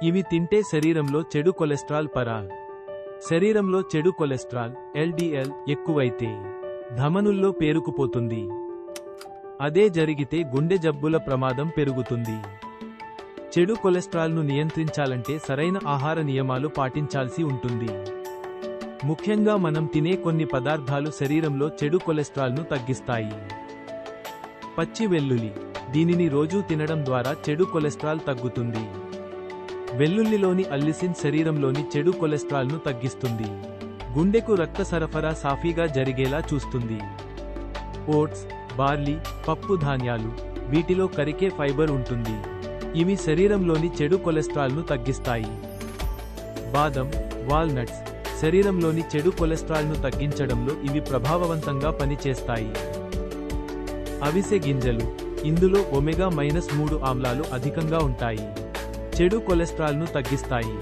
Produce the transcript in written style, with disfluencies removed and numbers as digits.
ఇవి తింటే శరీరంలో చెడు కొలెస్ట్రాల్ శరీరంలో చెడు కొలెస్ట్రాల్ LDL ఎక్కువైతే ధమనుల్లో పేరుకుపోతుంది. అదే జరిగితే గుండె జబ్బుల ప్రమాదం పెరుగుతుంది. చెడు కొలెస్ట్రాల్ను నియంత్రించాలంటే సరైన ఆహార నియమాలు పాటించాల్సి ఉంటుంది. ముఖ్యంగా మనం తినే కొన్ని పదార్థాలు శరీరంలో చెడు కొలెస్ట్రాల్ను తగ్గిస్తాయి. పచ్చి వెల్లుల్లి, దీనిని రోజూ తినడం ద్వారా చెడు కొలెస్ట్రాల్ తగ్గుతుంది. వెల్లుల్లిలోని అల్లిసిన్ శరీరంలోని చెడు కొలెస్ట్రాల్ను తగ్గిస్తుంది. గుండెకు రక్త సరఫరా సాఫీగా జరిగేలా చూస్తుంది. ఓట్స్, బార్లీ, పప్పు ధాన్యాలు, వీటిలో కరిగే ఫైబర్ ఉంటుంది. ఇవి శరీరంలోని చెడు కొలెస్ట్రాల్ను తగ్గిస్తాయి. బాదం, వాల్నట్స్, శరీరంలోని చెడు కొలెస్ట్రాల్ను తగ్గించడంలో ఇవి ప్రభావవంతంగా పనిచేస్తాయి. అవిసె గింజలు, ఇందులో ఒమేగా-3 ఆమ్లాలు అధికంగా ఉంటాయి. చెడు కొలెస్ట్రాల్ను తగ్గిస్తాయి.